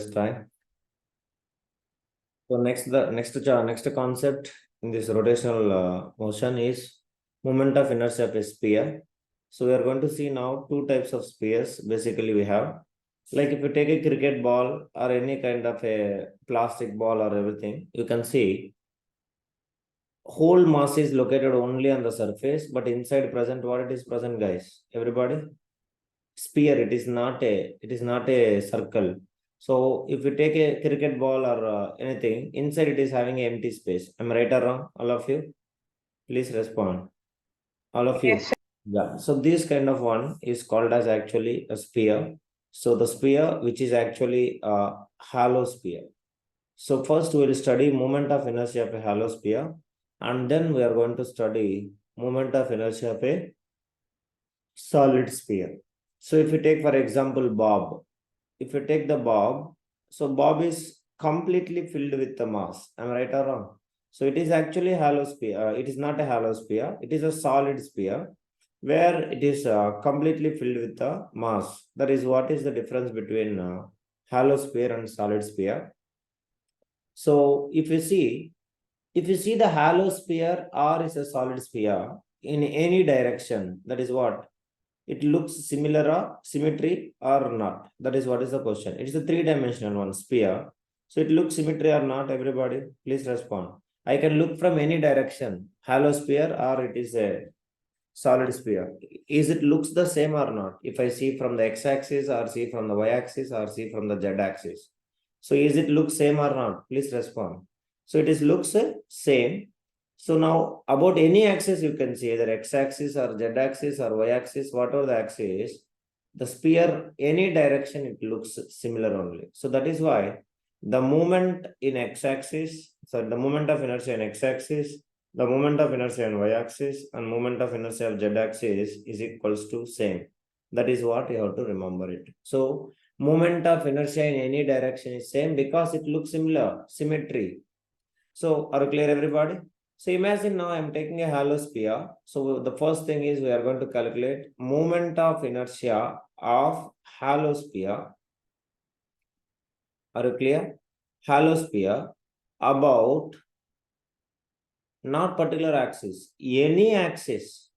time. So next concept in this rotational motion is moment of inertia of a sphere. So we are going to see now two types of spheres. Basically, we have like if you take a cricket ball or any kind of a plastic ball or everything, you can see whole mass is located only on the surface, but inside present what it is present, guys? Everybody, sphere. It is not a circle. So if you take a cricket ball or anything, inside it is having an empty space. Am I right or wrong? All of you, please respond. All of you. Yes. Yeah. So this kind of one is called as actually a sphere. So the sphere, which is actually a hollow sphere. So first we will study moment of inertia of a hollow sphere, and then we are going to study moment of inertia of a solid sphere. So if you take for example Bob, if you take the Bob, so Bob is completely filled with the mass. Am I right or wrong? So it is actually hollow sphere. It is not a hollow sphere. It is a solid sphere where it is completely filled with the mass. That is what is the difference between hollow sphere and solid sphere. So if you see the hollow sphere or is a solid sphere in any direction, that is what it looks similar or symmetry or not. That is what is the question. It is a three-dimensional one sphere. So it looks symmetry or not, everybody? Please respond. I can look from any direction, hollow sphere or it is a solid sphere. Is it looks the same or not? If I see from the x-axis or see from the y-axis or see from the z-axis. So is it look same or not? Please respond. So it is looks same. So now about any axis you can see either x-axis or z-axis or y-axis, whatever the axis, the sphere, any direction it looks similar only. So that is why the moment in x-axis, so the moment of inertia in x-axis, the moment of inertia in y-axis and moment of inertia of z-axis is equals to same. That is what you have to remember it. So moment of inertia in any direction is same because it looks similar, symmetry. So are you clear, everybody? So imagine now I'm taking a hollow sphere. So the first thing is we are going to calculate moment of inertia of hollow sphere. Are you clear? Hollow sphere about not particular axis, any axis,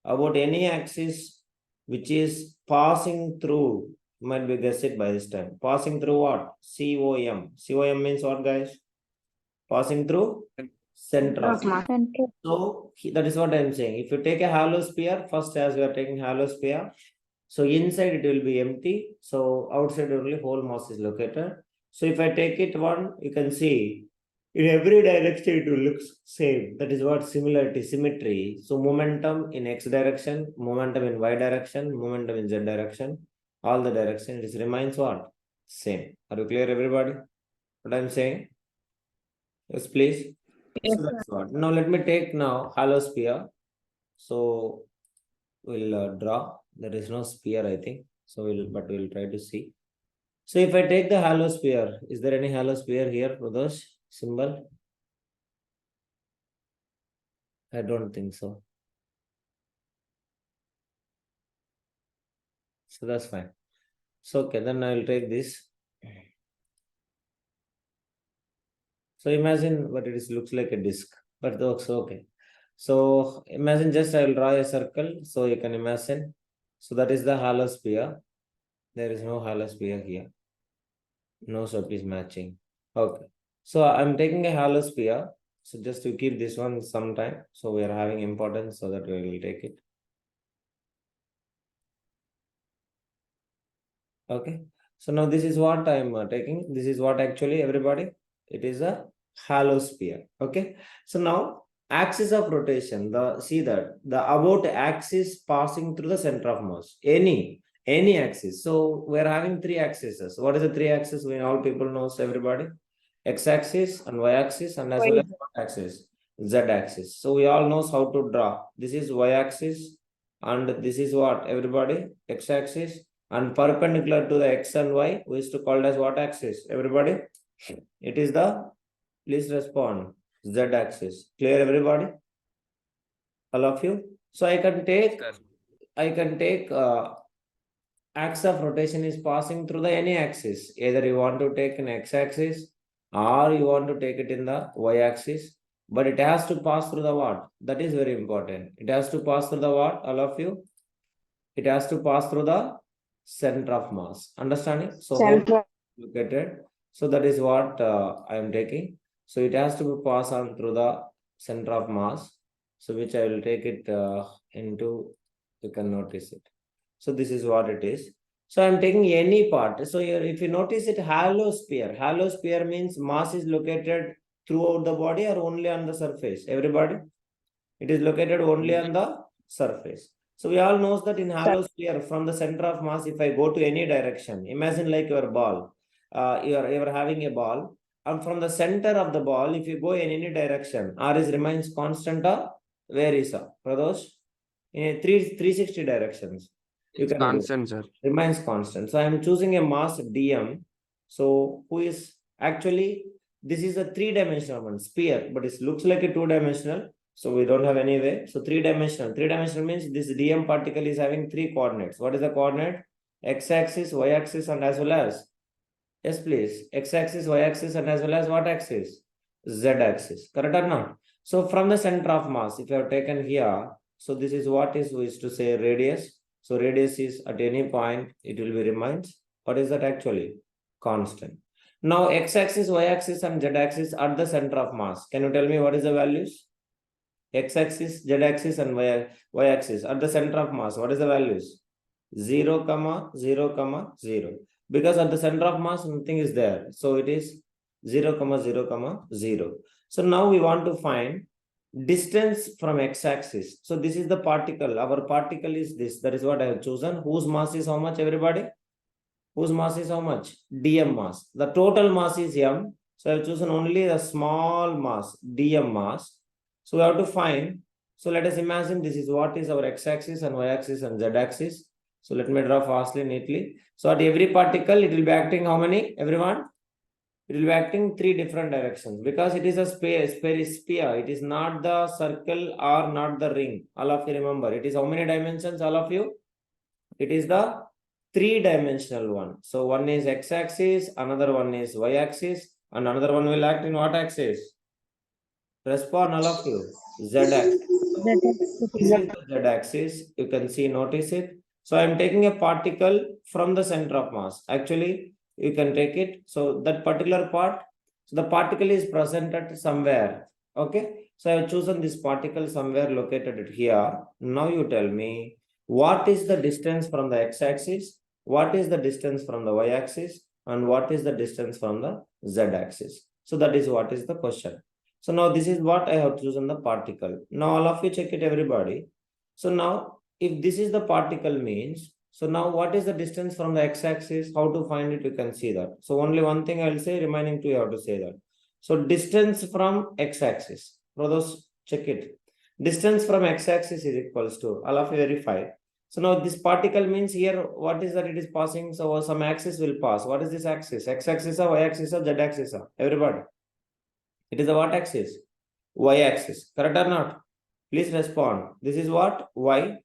about any axis which is passing through, might be guessed by this time. Passing through what? COM. COM means what, guys? Passing through center of mass. So that is what I am saying. If you take a hollow sphere, first as we are taking hollow sphere, so inside it will be empty. So outside only whole mass is located. So if I take it one, you can see in every direction it will look same. That is what similarity, symmetry. So momentum in x direction, momentum in y direction, momentum in z direction, all the direction it remains what? Same. Are you clear, everybody? What I'm saying? Yes, please. Yes, So that's what. Now let me take now hollow sphere. So we'll draw. There is no sphere, I think. So we'll try to see. So if I take the hollow sphere, is there any hollow sphere here for those symbol? I don't think so. So that's fine. So okay, then I will take this. So imagine what it is, looks like a disc, but looks okay. So imagine just I will draw a circle. So you can imagine. So that is the hollow sphere. There is no hollow sphere here. No sub is matching. Okay. So I'm taking a hollow sphere. So just to keep this one sometime. So we are having importance so that we will take it. Okay. So now this is what I'm taking. This is what actually everybody, it is a hollow sphere. Okay. So now axis of rotation, see that the about axis passing through the center of mass, any axis. So we're having three axes. What is the three axes? We all people knows, everybody. X-axis and y-axis and as well as axis, z-axis. So we all knows how to draw. This is y-axis and this is what, everybody? X-axis, and perpendicular to the x and y, we used to call it as what axis, everybody? It is the, please respond, z-axis. Clear, everybody? All of you? So I can take axis of rotation is passing through the any axis. Either you want to take an x-axis or you want to take it in the y-axis, but it has to pass through the what? That is very important. It has to pass through the what, all of you? It has to pass through the center of mass. Understanding? So how located? So that is what I am taking. So it has to be passed on through the center of mass. So which I will take it into, you can notice it. So this is what it is. So I'm taking any part. So here, if you notice it, hollow sphere. Hollow sphere means mass is located throughout the body or only on the surface. Everybody? It is located only on the surface. So we all knows that in hollow sphere, from the center of mass, if I go to any direction, imagine like your ball. You're having a ball, and from the center of the ball, if you go in any direction, R is remains constant or varies. Pradosh? In 360 directions. You It's can go. constant, sir. Remains constant. So I am choosing a mass dm. So who is actually, this is a three-dimensional one, sphere, but it looks like a two-dimensional. So we don't have any way. So three-dimensional. Three-dimensional means this dm particle is having three coordinates. What is the coordinate? X-axis, y-axis, and as well as, yes, please, x-axis, y-axis, and as well as what axis? Z-axis. Correct or not? So from the center of mass, if you have taken here, so this is what is we used to say radius. So radius is at any point, it will be remains. What is that actually? Constant. Now x-axis, y-axis, and z-axis at the center of mass. Can you tell me what is the values? X-axis, z-axis, and y-axis at the center of mass. What is the values? 0, 0, 0. Because at the center of mass, nothing is there. So it is 0, 0, 0. So now we want to find distance from x-axis. So this is the particle. Our particle is this. That is what I have chosen. Whose mass is how much, everybody? Whose mass is how much? dm mass. The total mass is m. So I have chosen only the small mass, dm mass. So we have to find. So let us imagine this is what is our x-axis and y-axis and z-axis. So let me draw fastly, neatly. So at every particle, it will be acting how many, everyone? It will be acting three different directions because it is a sphere. It is not the circle or not the ring. All of you remember, it is how many dimensions, all of you? It is the three-dimensional one. So one is x-axis, another one is y-axis, and another one will act in what axis? Respond, all of you. Z-axis. This is the z-axis. You can see, notice it. So I am taking a particle from the center of mass. Actually, you can take it. So that particular part, so the particle is presented somewhere. Okay. So I have chosen this particle somewhere located here. Now you tell me, what is the distance from the x-axis? What is the distance from the y-axis? And what is the distance from the z-axis? So that is what is the question. So now this is what I have chosen the particle. Now all of you check it, everybody. So now if this is the particle means, so now what is the distance from the x-axis? How to find it? You can see that. So only one thing I will say, remaining two you have to say that. So distance from x-axis. Brothers, check it. Distance from x-axis is equals to, all of you verify. So now this particle means here, what is that it is passing? So some axis will pass. What is this axis? X-axis or y-axis or z-axis? Everybody. It is a what axis? Y-axis. Correct or not? Please respond. This is what? Y.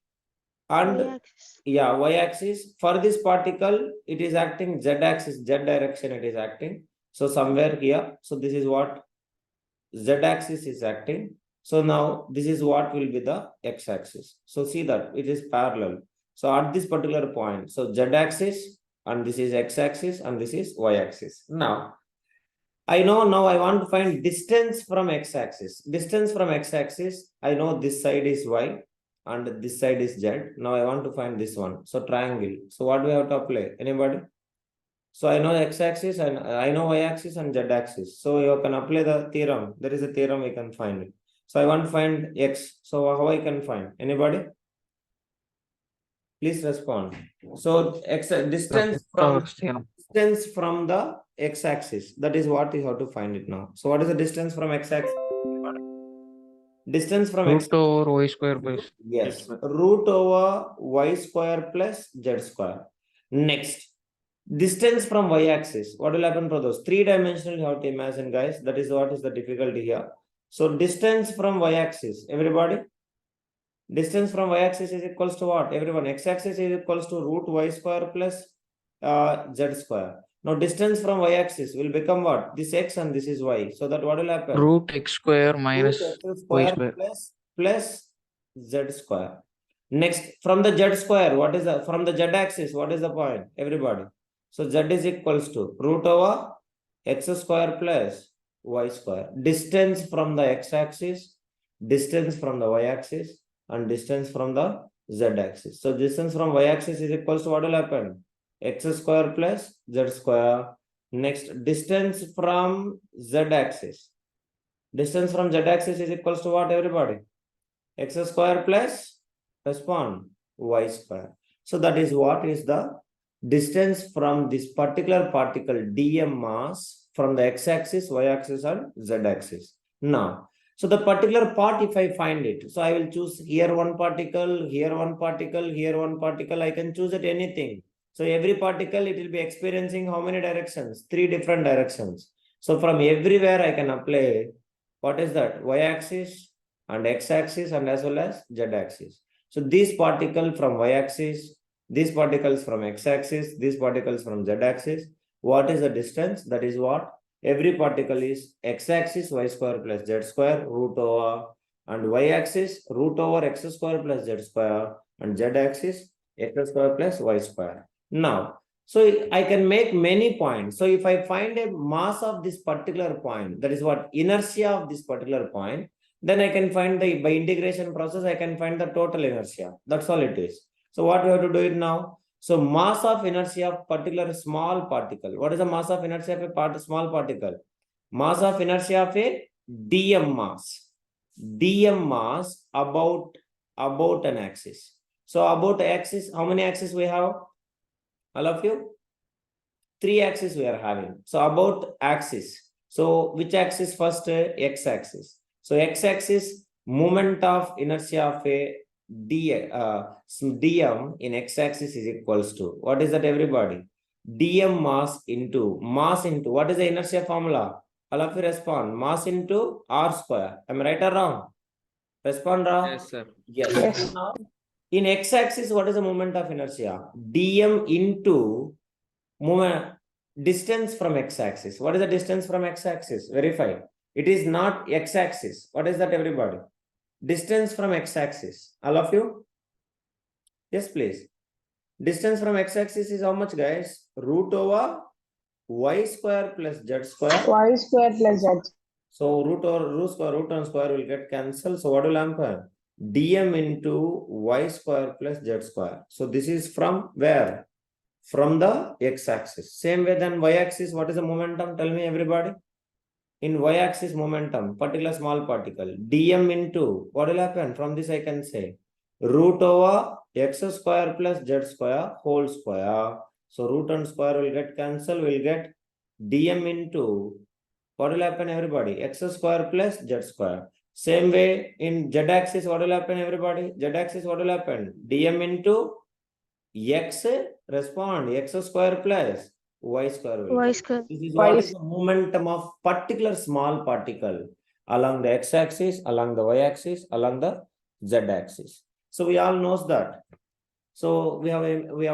And Y-axis. yeah, y-axis. For this particle, it is acting z-axis, z direction it is acting. So somewhere here. So this is what? Z-axis is acting. So now this is what will be the x-axis. So see that it is parallel. So at this particular point, so z-axis and this is x-axis and this is y-axis. Now, I know now I want to find distance from x-axis. Distance from x-axis, I know this side is y and this side is z. Now I want to find this one. So triangle. So what do we have to apply? Anybody? So I know x-axis and I know y-axis and z-axis. So you can apply the theorem. There is a theorem we can find it. So I want to find x. So how I can find? Anybody? Please respond. So distance from the x-axis. That is what you have to find it now. So what is the distance from x-axis? Distance from Root x. over y square plus. Yes. Root over y square plus z square. Next. Distance from y-axis. What will happen for those? Three-dimensional you have to imagine, guys. That is what is the difficulty here. So distance from y-axis. Everybody? Distance from y-axis is equals to what? Everyone, x-axis is equals to root y square plus z square. Now distance from y-axis will become what? This x and this is y. So that what will happen? Root x square Root minus x y square square. plus z square. Next, from the z square, what is the, from the z axis, what is the point? Everybody. So z is equals to root over x square plus y square. Distance from the x-axis, distance from the y-axis, and distance from the z-axis. So distance from y-axis is equals to what will happen? X square plus z square. Next, distance from z-axis. Distance from z-axis is equals to what, everybody? X square plus, respond, y square. So that is what is the distance from this particular particle dm mass from the x-axis, y-axis, and z-axis. Now, so the particular part, if I find it, so I will choose here one particle, here one particle, here one particle. I can choose it anything. So every particle, it will be experiencing how many directions? 3 different directions. So from everywhere I can apply, what is that? Y-axis and x-axis and as well as z-axis. So these particles from y-axis, these particles from x-axis, these particles from z-axis, what is the distance? That is what? Every particle is x-axis y square plus z square root over, and y-axis root over x square plus z square, and z-axis x square plus y square. Now, so I can make many points. So if I find a mass of this particular point, that is what? Inertia of this particular point, then I can find the, by integration process, I can find the total inertia. That's all it is. So what we have to do it now? So mass of inertia of particular small particle. What is the mass of inertia of a small particle? Mass of inertia of a dm mass. Dm mass about an axis. So about axis, how many axes we have? All of you? 3 axes we are having. So about axis. So which axis first? X axis. So x axis, moment of inertia of a dm in x axis is equals to, what is that, everybody? Dm mass into what is the inertia formula? All of you respond. Mass into r square. Am I right or wrong? Respond, Ra. Yes, sir. Yes. Now, in x axis, what is the moment of inertia? Dm into moment distance from x-axis. What is the distance from x-axis? Verify. It is not x-axis. What is that, everybody? Distance from x-axis. All of you? Yes, please. Distance from x-axis is how much, guys? Root over y square plus z square. Y square plus z. So root and square will get cancelled. So what will happen? Dm into y square plus z square. So this is from where? From the x-axis. Same way than y-axis, what is the momentum? Tell me, everybody. In y-axis momentum, particular small particle, dm into, what will happen? From this I can say, root over x square plus z square whole square. So root and square will get cancelled, will get dm into, what will happen, everybody? X square plus z square. Same way in z-axis, what will happen, everybody? Z-axis, what will happen? dm into x, respond, x square plus y square will Y come. square. This is what is the momentum of particular small particle along the x-axis, along the y-axis, along the z-axis. So we all knows that. So we have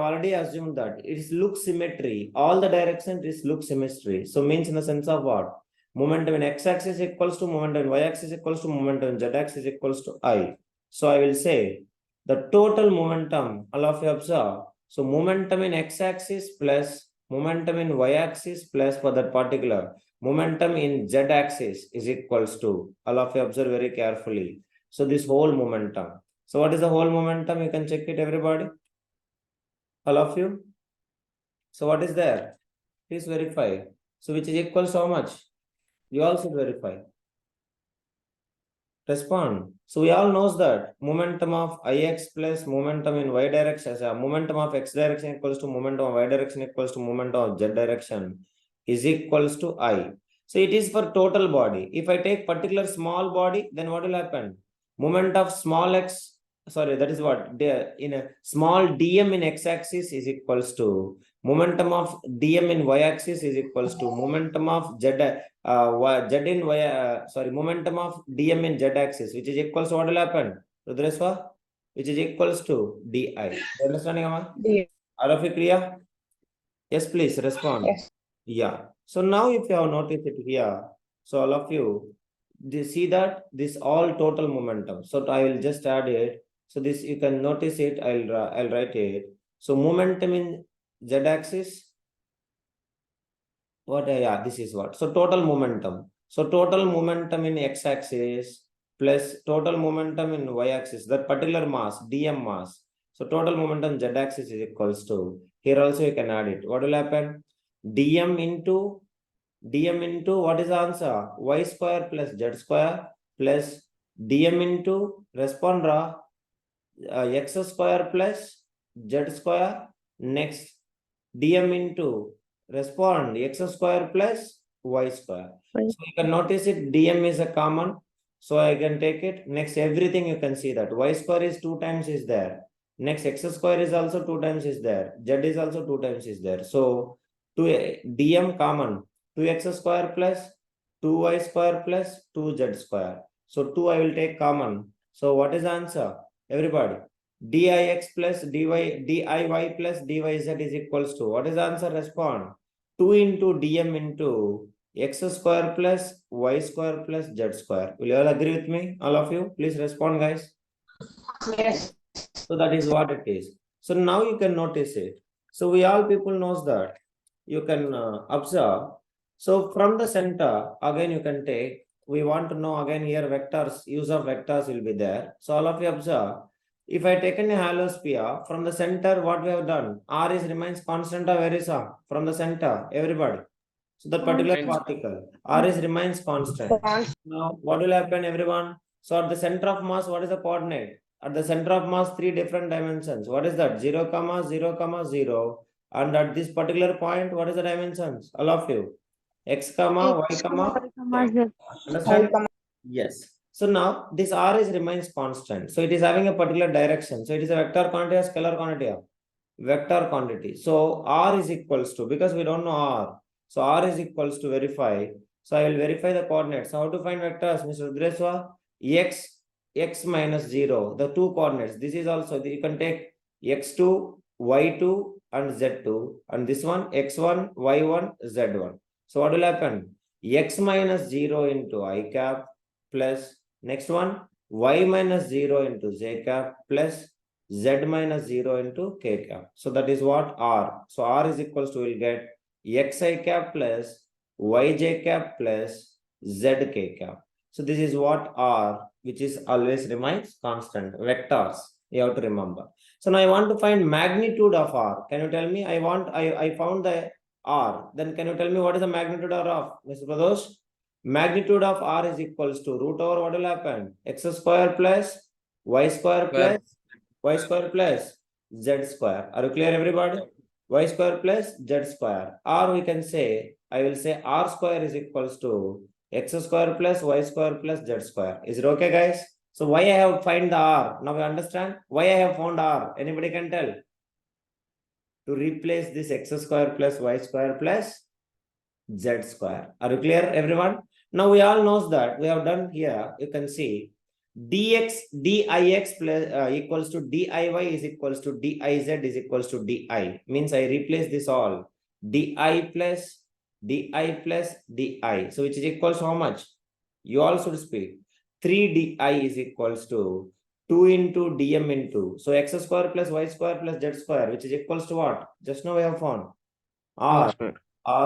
already assumed that it is look symmetry. All the directions is look symmetry. So means in the sense of what? Momentum in x-axis equals to momentum in y-axis equals to momentum in z-axis equals to I. So I will say the total momentum, all of you observe. So momentum in x-axis plus momentum in y-axis plus for that particular momentum in z-axis is equals to, all of you observe very carefully. So this whole momentum. So what is the whole momentum? You can check it, everybody. All of you. So what is there? Please verify. So which is equals to how much? You also verify. Respond. So we all knows that momentum of ix plus momentum in y direction, momentum of x direction equals to momentum of y direction equals to momentum of z direction is equals to I. So it is for total body. If I take particular small body, then what will happen? Moment of small x, sorry, that is what? In a small dm in x-axis is equals to momentum of dm in y-axis is equals to momentum of z in y, momentum of dm in z-axis, which is equals to what will happen? Rudreswa? which is equals to di. You understanding, Amma? D. All of you clear? Yes, please respond. Yes. Yeah. So now if you have noticed it here, so all of you, see that this all total momentum. So I will just add it. So this you can notice it. I'll write it. So momentum in z-axis. What? Yeah, this is what. So total momentum. So total momentum in x-axis plus total momentum in y-axis. That particular mass, dm mass. So total momentum z-axis is equals to. Here also you can add it. What will happen? dm into what is the answer? Y square plus z square plus dm into respond x square plus z square. Next dm into respond x square plus y square. So you can notice it, dm is a common, so I can take it. Next everything you can see that y square is 2 times is there. Next x square is also 2 times is there. Z is also 2 times is there. So 2 dm common, 2x square plus 2y square plus 2z square. So 2 I will take common. So what is the answer? Everybody, dix plus diy plus dyz is equals to, what is the answer? Respond. 2 into dm into x square plus y square plus z square. Will you all agree with me? All of you, please respond, guys. Yes. So that is what it is. So now you can notice it. So we all people knows that. You can observe. So from the center, again you can take, we want to know again here vectors, use of vectors will be there. So all of you observe. If I taken a hollow sphere, from the center, what we have done? R is remains constant or where is R? From the center, everybody. So that particular particle, R is remains constant. Now, what will happen, everyone? So at the center of mass, what is the coordinate? At the center of mass, 3 different dimensions. What is that? 0, 0, 0. And at this particular point, what is the dimensions? All of you. X, y, z. Understand? Yes. So now this R is remains constant. So it is having a particular direction. So it is a vector quantity or scalar quantity? Vector quantity. So R is equals to, because we don't know R. So R is equals to verify. So I will verify the coordinates. How to find vectors, Mr. Rudreswa? X minus 0, the 2 coordinates. This is also, you can take x2, y2 and z2. And this one, x1, y1, z1. So what will happen? X minus 0 into I cap plus next one, y minus 0 into j cap plus z minus 0 into k cap. So that is what R. So R is equals to, we'll get xi cap plus yj cap plus zk cap. So this is what R, which is always remains constant. Vectors, you have to remember. So now I want to find magnitude of R. Can you tell me? I found the R. Then can you tell me what is the magnitude of Mr. Pradosh? Magnitude of R is equals to root over, what will happen? X square plus y square plus y square plus z square. Are you clear, everybody? Y square plus z square. Or we can say, I will say R square is equals to x square plus y square plus z square. Is it okay, guys? So why I have find the R? Now we understand why I have found R. Anybody can tell? To replace this x square plus y square plus z square. Are you clear, everyone? Now we all knows that we have done here. You can see dx dix plus equals to diy is equals to diz is equals to di. Means I replace this all di plus di plus di. So which is equals to how much? You all should speak. 3 di is equals to 2 into dm into. So x square plus y square plus z square, which is equals to what? Just now we have found r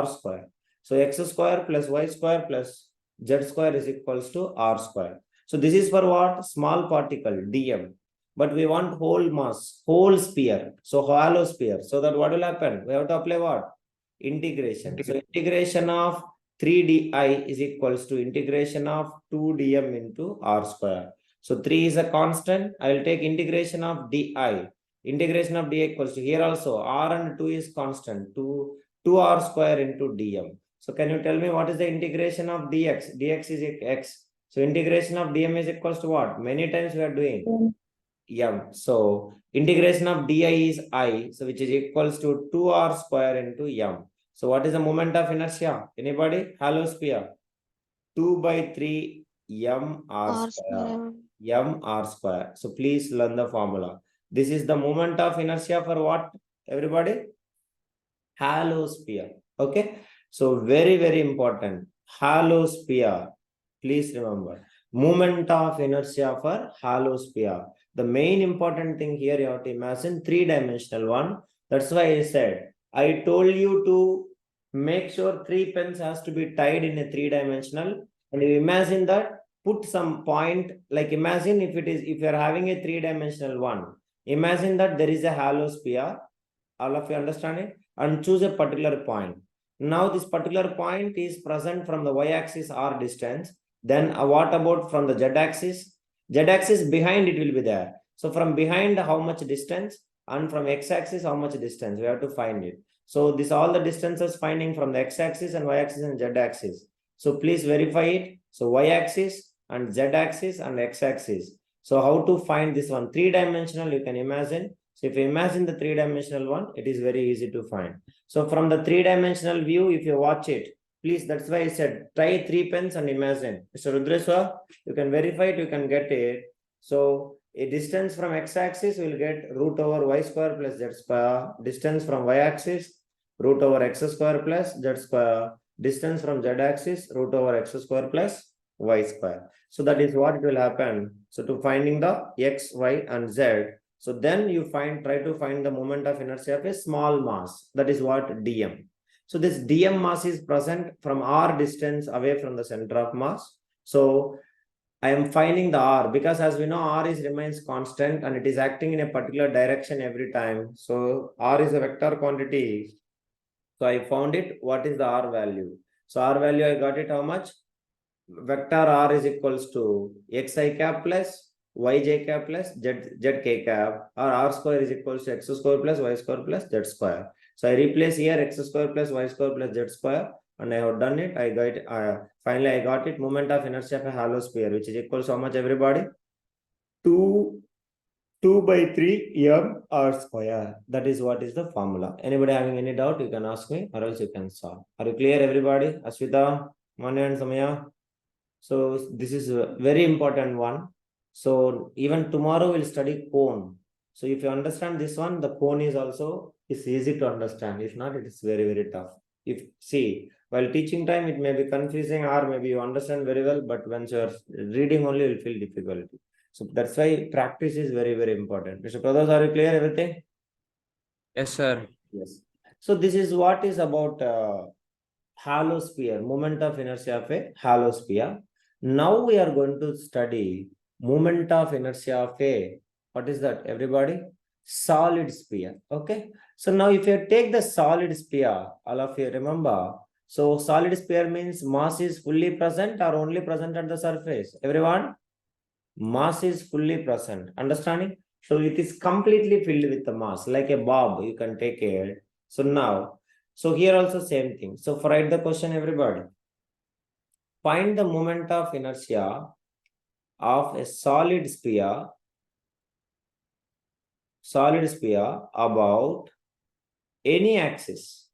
square. So x square plus y square plus z square is equals to r square. So this is for what? Small particle, dm. But we want whole mass, whole sphere. So hollow sphere. So that what will happen? We have to apply what? Integration. So integration of 3 di is equals to integration of 2 dm into r square. So 3 is a constant. I will take integration of di. Integration of di equals to, here also r and 2 is constant. 2r square into dm. So can you tell me what is the integration of dx? Dx is x. So integration of dm is equals to what? Many times we are doing m. So integration of di is I. So which is equals to 2r square into m. So what is the moment of inertia? Anybody? Hollow sphere. 2 by 3 m r square. mr square. So please learn the formula. This is the moment of inertia for what, everybody? Hallow sphere. Okay. So very, very important. Hallow sphere. Please remember. Moment of inertia for Hallow sphere. The main important thing here, you have to imagine three-dimensional one. That's why I said, I told you to make sure 3 pens has to be tied in a three-dimensional. And you imagine that, put some point, like imagine if you're having a three-dimensional one, imagine that there is a Hallow sphere. All of you understand it? And choose a particular point. Now this particular point is present from the y-axis r distance. Then what about from the z-axis? Z-axis behind it will be there. So from behind how much distance, and from x-axis how much distance, we have to find it. So this all the distances finding from the x-axis and y-axis and z-axis. So please verify it. So y-axis and z-axis and x-axis. So how to find this one? Three-dimensional, you can imagine. So if you imagine the three-dimensional one, it is very easy to find. So from the three-dimensional view, if you watch it, please, that's why I said, try 3 pens and imagine. Mr. Rudreswa, you can verify it, you can get it. So a distance from x-axis will get root over y square plus z square. Distance from y-axis, root over x square plus z square. Distance from z-axis, root over x square plus y square. So that is what will happen. So to finding the x, y and z, so then you try to find the moment of inertia of a small mass. That is what dm. So this dm mass is present from r distance away from the center of mass. So I am finding the r, because as we know, r remains constant and it is acting in a particular direction every time. So r is a vector quantity. So I found it. What is the r value? So r value, I got it how much? Vector r is equals to xi cap plus yj cap plus zk cap, or r square is equals to x square plus y square plus z square. So I replace here x square plus y square plus z square, and I have done it. I got it. Finally, I got it. Moment of inertia of a hollow sphere, which is equals to how much, everybody? 2 by 3 m r square. That is what is the formula. Anybody having any doubt, you can ask me, or else you can solve. Are you clear, everybody? Aswita, Manya and Samaya. So this is a very important one. So even tomorrow we'll study cone. So if you understand this one, the cone is also easy to understand. If not, it is very, very tough. If see, while teaching time, it may be confusing, or maybe you understand very well, but once you are reading only, you'll feel difficulty. So that's why practice is very, very important. Mr. Pradas, are you clear everything? Yes, sir. Yes. So this is what is about hollow sphere, moment of inertia of a hollow sphere. Now we are going to study moment of inertia of a, what is that, everybody? Solid sphere. Okay. So now if you take the solid sphere, all of you remember. So solid sphere means mass is fully present or only present at the surface. Everyone? Mass is fully present. Understanding? So it is completely filled with the mass, like a bulb, you can take it. So now, so here also same thing. So write the question, everybody. Find the moment of inertia of a solid sphere about any axis.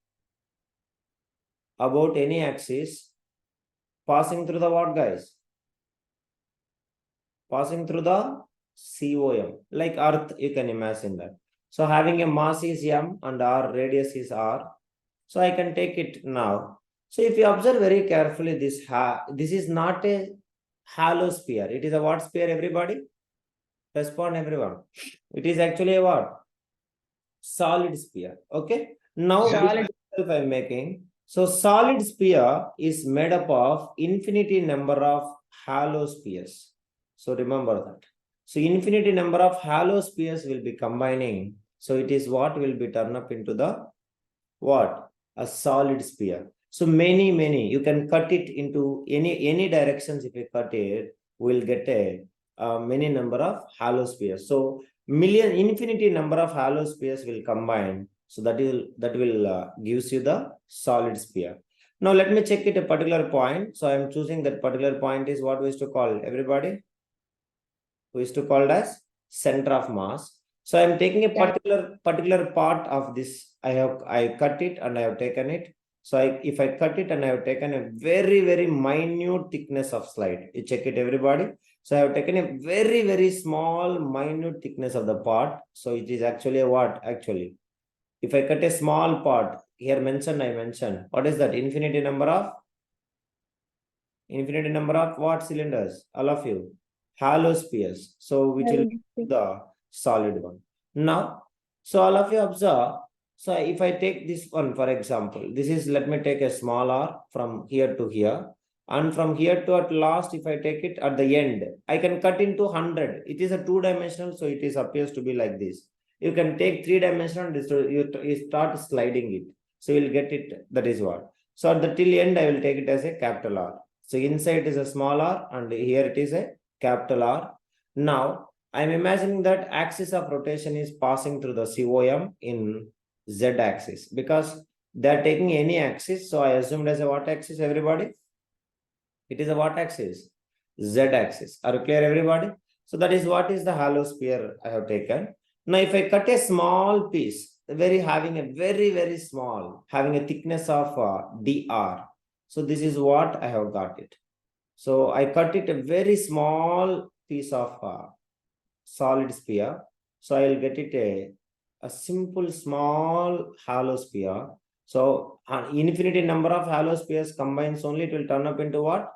About any axis passing through the what, guys? Passing through the COM, like Earth, you can imagine that. So having a mass is m and r radius is r. So I can take it now. So if you observe very carefully, this is not a hollow sphere. It is a what sphere, everybody? Respond, everyone. It is actually a what? Solid sphere. Okay. Now I'm making. So solid sphere is made up of infinity number of hollow spheres. So remember that. So infinity number of hollow spheres will be combining. So it is what will be turned up into the what? A solid sphere. So many, you can cut it into any directions. If you cut it, we'll get a many number of hollow spheres. So infinity number of hollow spheres will combine. So that will gives you the solid sphere. Now let me check it a particular point. So I am choosing that particular point is what we used to call, everybody? We used to call it as center of mass. So I am taking a particular part of this. I cut it and I have taken it. So if I cut it and I have taken a very, very minute thickness of slide, you check it, everybody. So I have taken a very, very small, minute thickness of the part. So it is actually a what? Actually, if I cut a small part, here I mentioned, what is that? Infinity number of what cylinders? All of you. Hollow spheres. So which will be the solid one. Now, so all of you observe. So if I take this one, for example, this is, let me take a small r from here to here. And from here to at last, if I take it at the end, I can cut into 100. It is a two-dimensional, so it is appears to be like this. You can take three-dimensional, you start sliding it. So you'll get it, that is what. So at the till end, I will take it as a capital R. So inside is a small r and here it is a capital R. Now, I'm imagining that axis of rotation is passing through the COM in Z axis because they're taking any axis. So I assumed as a what axis, everybody? It is a what axis? Z axis. Are you clear, everybody? So that is what is the hollow sphere I have taken. Now, if I cut a small piece, having a very, very small, having a thickness of dr. So this is what I have got it. So I cut it a very small piece of solid sphere. So I will get it a simple small hollow sphere. So an infinity number of hollow spheres combines only, it will turn up into what?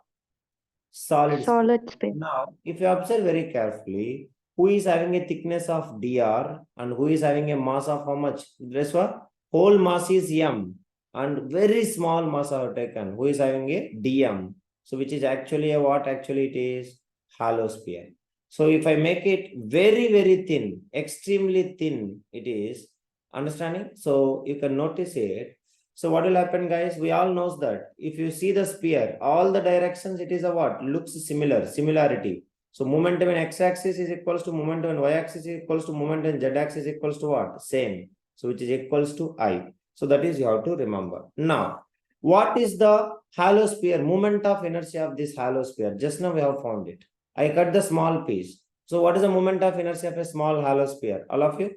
Solid sphere. Now, if you observe very carefully, who is having a thickness of dr and who is having a mass of how much? This one, whole mass is m and very small mass I have taken. Who is having a dm? So which is actually a what? Actually it is hollow sphere. So if I make it very, very thin, extremely thin, it is, understanding? So you can notice it. So what will happen, guys? We all knows that if you see the sphere, all the directions, it is a what? Looks similar, similarity. So momentum in x-axis is equals to momentum in y-axis is equals to momentum in z-axis is equals to what? Same. So which is equals to I. So that is you have to remember. Now, what is the hollow sphere? Moment of inertia of this hollow sphere. Just now we have found it. I cut the small piece. So what is the moment of inertia of a small hollow sphere? All of you?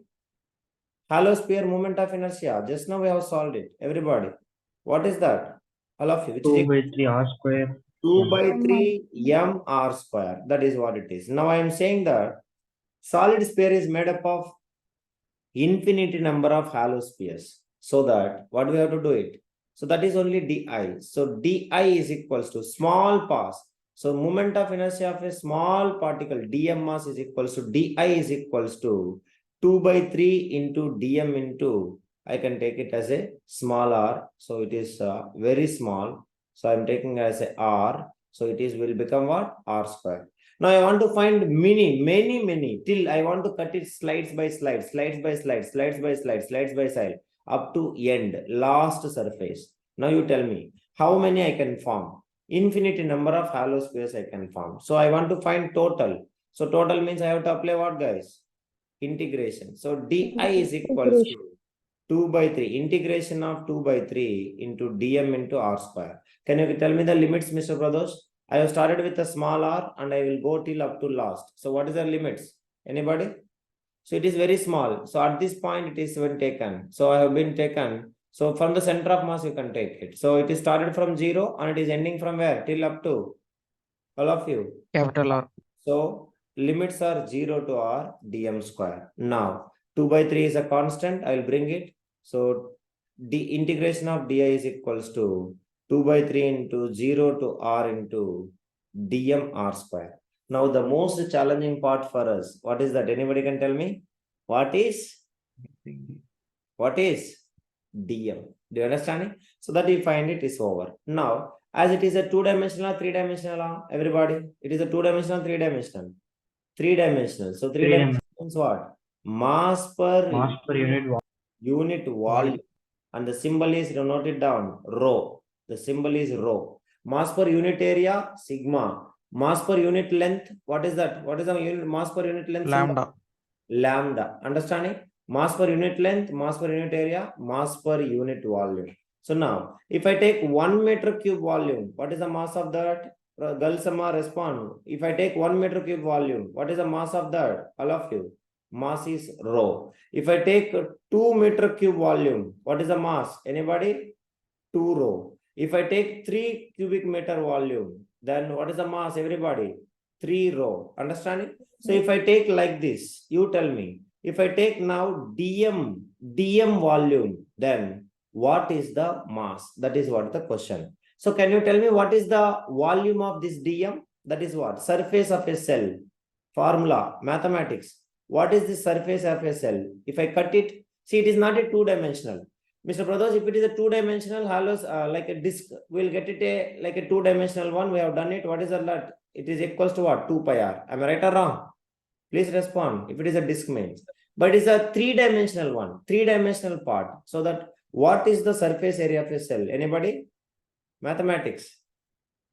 Hollow sphere moment of inertia. Just now we have solved it. Everybody. What is that? All of you. Which 2 is by 3 r square. 2 by 3 m r square. That is what it is. Now I am saying that solid sphere is made up of infinity number of hollow spheres. So that what we have to do it? So that is only di. So di is equals to small pass. So moment of inertia of a small particle dm mass is equals to di is equals to 2 by 3 into dm into, I can take it as a small r. So it is very small. So I'm taking as a r. So it is will become what? R square. Now I want to find many till I want to cut it slides by slides by slide up to end, last surface. Now you tell me how many I can form. Infinity number of hollow spheres I can form. So I want to find total. So total means I have to apply what, guys? Integration. So di is equals to 2 by 3. Integration of 2 by 3 into dm into r square. Can you tell me the limits, Mr. Pradosh? I have started with a small r and I will go till up to last. So what is the limits? Anybody? So it is very small. So at this point it is been taken. So I have been taken. So from the center of mass you can take it. So it is started from 0 and it is ending from where? Till up to? All of you. Capital R. So limits are 0 to r dm square. Now 2 by 3 is a constant. I will bring it. So the integration of di is equals to 2 by 3 into 0 to r into dm r square. Now the most challenging part for us, what is that? Anybody can tell me? What is dm? Do you understand it? So that you find it is over. Now, as it is a two-dimensional, three-dimensional, everybody, it is a two-dimensional, three-dimensional. Three-dimensional. So three-dimensional means what? Mass per unit volume. And the symbol is, you note it down, rho. The symbol is rho. Mass per unit area, sigma. Mass per unit length, what is that? What is the unit mass per unit length? Lambda. Lambda. Understanding? Mass per unit length, mass per unit area, mass per unit volume. So now, if I take 1 meter cube volume, what is the mass of that? Galsama respond. If I take 1 meter cube volume, what is the mass of that? All of you. Mass is rho. If I take 2 meter cube volume, what is the mass? Anybody? 2 rho. If I take 3 cubic meter volume, then what is the mass? Everybody? 3 rho. Understanding? So if I take like this, you tell me, if I take now dm volume, then what is the mass? That is what the question. So can you tell me what is the volume of this dm? That is what? Surface of a cell. Formula, mathematics. What is the surface of a cell? If I cut it, see, it is not a two-dimensional. Mr. Pradosh, if it is a two-dimensional hollows, like a disc, we'll get it like a two-dimensional one. We have done it. What is that? It is equals to what? 2 pi r. Am I right or wrong? Please respond. If it is a disc means, but it's a three-dimensional one, three-dimensional part. So that what is the surface area of a cell? Anybody? Mathematics.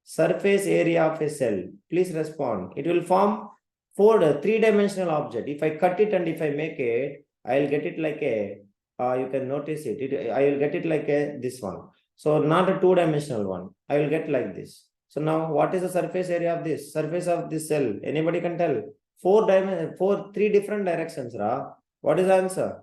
Surface area of a cell. Please respond. It will form three-dimensional object. If I cut it and if I make it, I'll get it like a. You can notice it. I will get it like a this one. So not a two-dimensional one. I will get like this. So now, what is the surface area of this? Surface of this cell. Anybody can tell? Three different directions. What is the answer?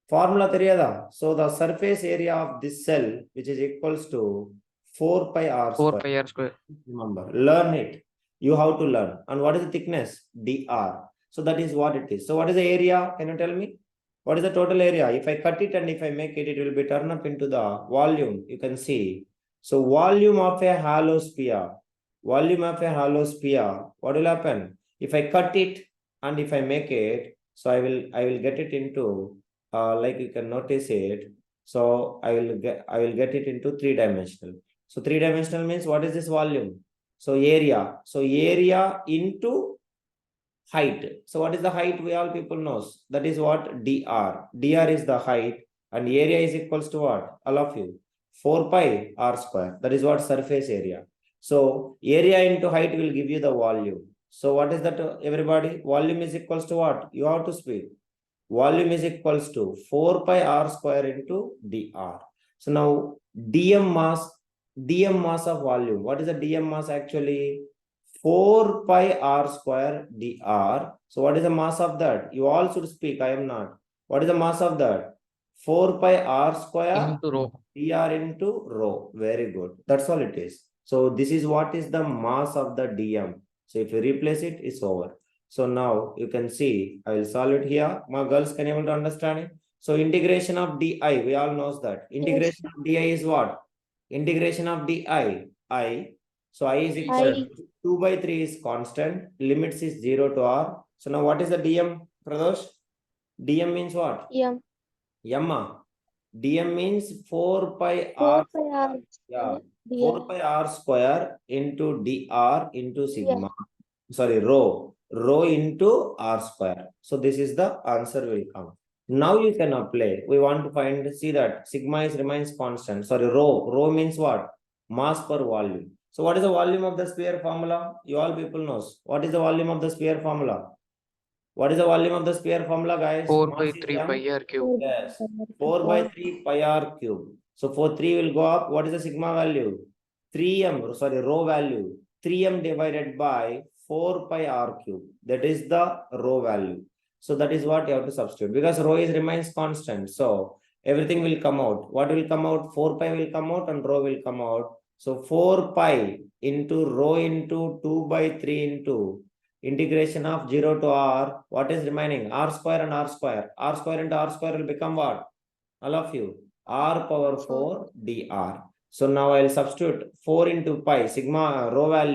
Formula theriyada. So the surface area of this cell, which is equals to 4 pi r 4 square. pi r square. Remember, learn it. You have to learn. And what is the thickness? dr. So that is what it is. So what is the area? Can you tell me? What is the total area? If I cut it and if I make it, it will be turned up into the volume. You can see. So volume of a hollow sphere. Volume of a hollow sphere. What will happen? If I cut it and if I make it, so I will get it into like you can notice it. So I will get it into three-dimensional. So three-dimensional means what is this volume? So area. So area into height. So what is the height? We all people knows. That is what dr. Dr is the height and area is equals to what? All of you. 4 pi r square. That is what surface area. So area into height will give you the volume. So what is that, everybody? Volume is equals to what? You have to speak. Volume is equals to 4 pi r square into dr. So now dm mass of volume. What is the dm mass actually? 4 pi r square dr. So what is the mass of that? You all should speak. I am not. What is the mass of that? 4 pi r square Into rho. dr into rho. Very good. That's all it is. So this is what is the mass of the dm. So if you replace it, it's over. So now you can see, I will solve it here. My girls can able to understand it. So integration of di, we all knows that. Integration of di is what? Integration of di, I. So I is equal to 2 by 3 is constant. Limits is 0 to r. So now what is the dm, Pradosh? Dm means what? Yamma. Dm means 4 pi r. Yeah. 4 pi r square into dr into sigma. Sorry, rho into r square. So this is the answer will come. Now you can apply. We want to find, see that sigma is remains constant. Sorry, rho means what? Mass per volume. So what is the volume of the sphere formula? You all people knows. What is the volume of the sphere formula? What is the volume of the sphere formula, guys? 4 Mass by is 3 m. pi r cube. Yes. 4 by 3 pi r cube. So for 3 will go up. What is the sigma value? 3m, sorry, rho value. 3m divided by 4 pi r cube. That is the rho value. So that is what you have to substitute because rho is remains constant. So everything will come out. What will come out? 4 pi will come out and rho will come out. So 4 pi into rho into 2 by 3 into integration of 0 to r. What is remaining? R square and r square. R square into r square will become what? All of you. R power 4 dr. So now I'll substitute 4 into pi sigma rho value.